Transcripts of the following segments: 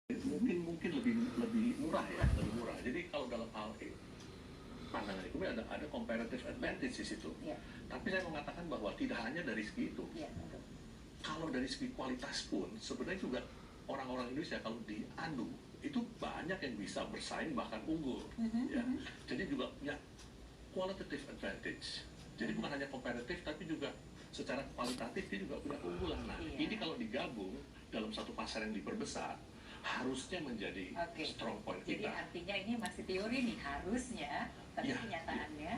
Mungkin lebih lebih murah ya, lebih murah. Jadi kalau dalam hal pandangan itu ada comparative advantage di situ. Ya. Tapi saya mengatakan bahwa tidak hanya dari segi itu. Ya, betul. Kalau dari segi kualitas pun sebenarnya juga orang-orang Indonesia kalau diadu itu banyak yang bisa bersaing bahkan unggul. Ya. Jadi juga punya qualitative advantage. Jadi bukan hanya kompetitif tapi juga secara kualitatif dia juga punya keunggulan. Nah, ini kalau digabung dalam satu pasar yang diperbesar harusnya menjadi strong point Jadi kita. artinya ini masih teori nih harusnya, tapi Ya, kenyataannya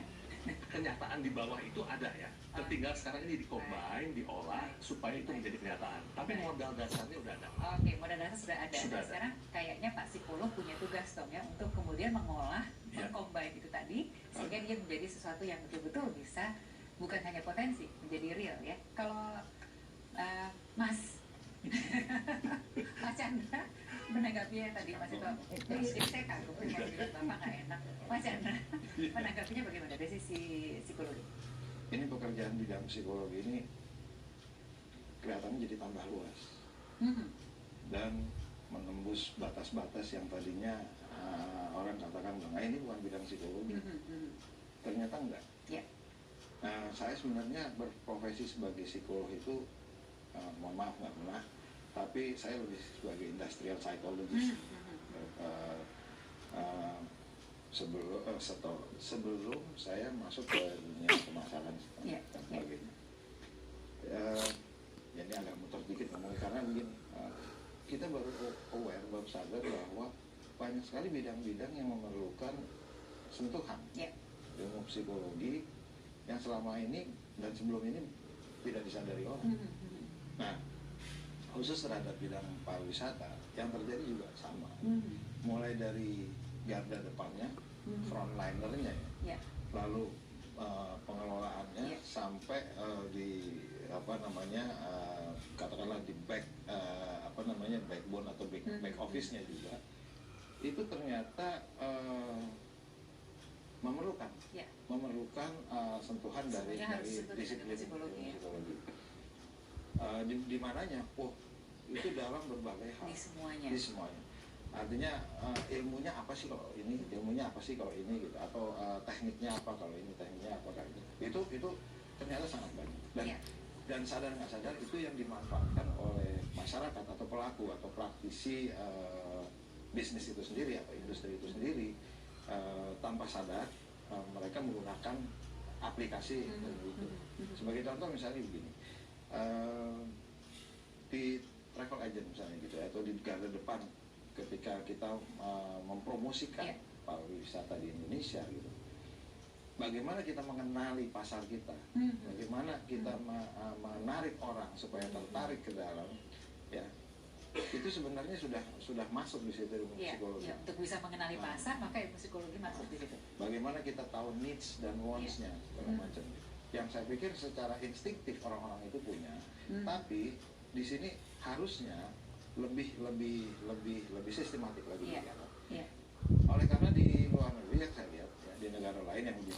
kenyataan di bawah itu ada ya. Tinggal sekarang ini dikombine, diolah supaya itu menjadi kenyataan. Tapi modal dasarnya udah ada. Oke, modal dasar sudah ada. Sudah Nah, ada. sekarang kayaknya Pak psikolog punya tugas dong ya untuk kemudian mengolah, Ya. mengcombine itu tadi sehingga dia menjadi sesuatu yang betul-betul bisa bukan hanya potensi, menjadi real ya. Kalau Mas Mas Chandra menanggapinya tadi Mas itu, jadi saya kagum dengan bilang Bapak nggak enak. Mas Chandra menanggapinya bagaimana dari sisi psikologi? Ini pekerjaan bidang psikologi ini kelihatannya jadi tambah luas dan menembus batas-batas yang tadinya orang katakan nah ini bukan bidang psikologi. Ternyata enggak. Ya. Saya sebenarnya berprofesi sebagai psikolog itu mohon maaf nggak pernah, tapi saya lebih sebagai industrial psychologist. Sebelum saya masuk ke dunia pemasaran dan sebagainya. Jadi agak muter dikit ngomongnya karena begini, kita baru aware, baru sadar bahwa banyak sekali bidang-bidang yang memerlukan sentuhan ilmu psikologi yang selama ini dan sebelum ini tidak disadari orang. Nah, khusus terhadap bidang pariwisata yang terjadi juga sama, mulai dari garda depannya, frontlinernya ya, lalu pengelolaannya sampai di katakanlah di backbone atau back office-nya juga itu ternyata memerlukan sentuhan dari disiplin psikologi. Di mananya, itu dalam berbagai hal di semuanya. Artinya ilmunya apa sih kalau ini, ilmunya apa sih kalau ini gitu, atau tekniknya apa kalau ini, tekniknya apa kalau ini. Itu ternyata sangat banyak dan sadar nggak sadar itu yang dimanfaatkan oleh masyarakat atau pelaku atau praktisi bisnis itu sendiri atau industri itu sendiri tanpa sadar mereka menggunakan aplikasi itu. Sebagai contoh misalnya begini, di travel agent misalnya gitu atau di garda depan ketika kita mempromosikan pariwisata di Indonesia gitu. Bagaimana kita mengenali pasar kita, bagaimana kita menarik orang supaya tertarik ke dalam, ya itu sebenarnya sudah masuk di situ ilmu psikologi. Ya, untuk bisa mengenali pasar maka ilmu psikologi masuk di situ. Bagaimana kita tahu needs dan wants-nya segala macam. Yang saya pikir secara instingtif orang-orang itu punya, tapi di sini harusnya lebih sistematik lagi. Oleh karena di luar negeri yang saya lihat ya, di negara lain yang lebih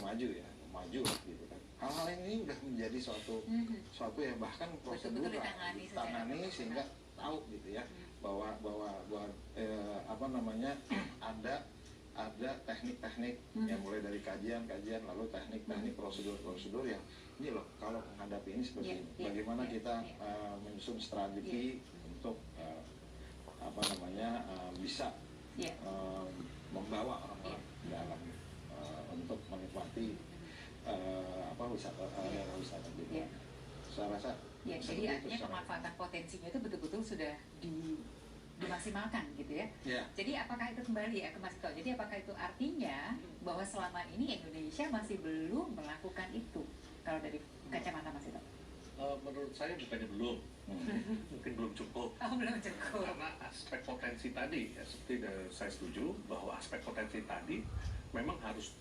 maju gitu kan, hal-hal ini udah menjadi suatu yang bahkan prosedural ditangani sehingga tahu gitu ya bahwa ada teknik-teknik yang mulai dari kajian lalu teknik prosedur yang ini loh kalau menghadapi ini seperti ini bagaimana kita menyusun strategi untuk bisa membawa orang-orang dalam untuk menikmati wisata gitu. Saya rasa jadi artinya pemanfaatan potensinya itu betul-betul sudah dimaksimalkan gitu ya. Jadi apakah itu kembali ya ke Mas Tito? Jadi apakah itu artinya bahwa selama ini Indonesia masih belum melakukan itu kalau dari kacamata Mas Tito? Menurut saya bukannya belum, mungkin belum cukup. Belum cukup. Karena aspek potensi tadi, ya, seperti saya setuju bahwa aspek potensi tadi memang harus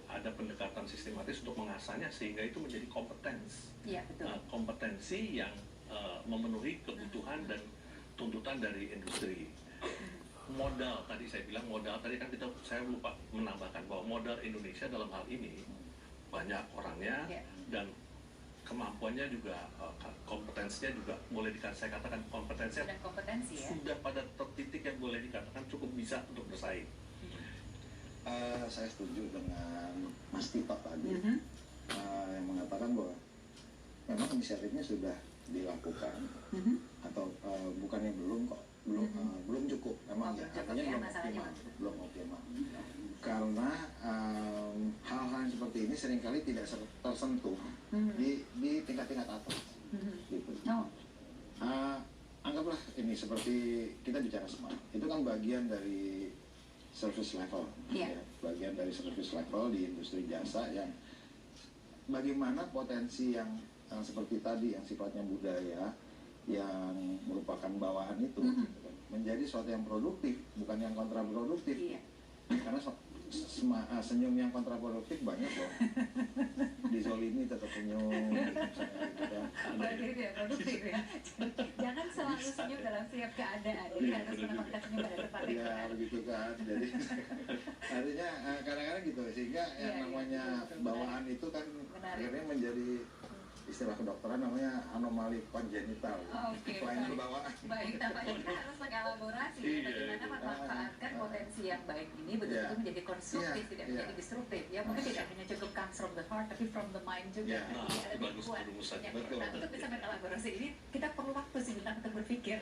ada pendekatan sistematis untuk mengasahnya sehingga itu menjadi kompetens. Iya, betul. Kompetensi yang memenuhi kebutuhan dan tuntutan dari industri. Modal tadi saya bilang kan saya lupa menambahkan bahwa modal Indonesia dalam hal ini banyak orangnya dan kemampuannya juga kompetensinya juga boleh saya katakan kompetensi ya? Sudah kompetensi ya? Sudah pada titik yang boleh dikatakan cukup bisa untuk bersaing. Saya setuju dengan Mas Tito tadi yang mengatakan bahwa memang inisiatifnya sudah dilakukan atau bukannya belum kok belum cukup, memang ya, artinya belum optimal karena hal-hal yang seperti ini seringkali tidak tersentuh di tingkat-tingkat atas gitu. Anggaplah ini seperti kita bicara smart, itu kan bagian dari service level, ya, bagian dari service level di industri jasa yang bagaimana potensi yang seperti tadi yang sifatnya budaya yang merupakan bawaan itu gitu kan, menjadi sesuatu yang produktif, bukan yang kontraproduktif. Karena senyum yang kontraproduktif banyak loh. Dizolimi tetap senyum. Berarti itu ya produktif ya. Jangan selalu senyum dalam setiap keadaan. Jadi harus menempatkan senyum pada tempatnya. Ya begitu kan. Jadi artinya kadang-kadang gitu, sehingga yang namanya bawaan itu kan akhirnya menjadi istilah kedokteran namanya anomali kongenital, kelainan bawaan. Baik, tampaknya kita harus mengelaborasi bagaimana memanfaatkan potensi yang baik ini betul-betul menjadi konstruktif, tidak menjadi destruktif. Ya mungkin tidak hanya cukup comes from the heart, tapi from the mind juga. Ada lebih kuat. Nah, untuk bisa mengelaborasi ini kita perlu waktu sebentar untuk berpikir.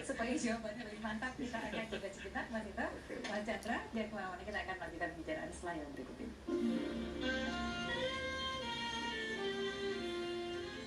Supaya jawabannya lebih mantap, kita akan juga sebentar, Mas Tito, Mas Chandra, dan kemana-mana kita akan lanjutkan pembicaraan setelah yang berikut ini.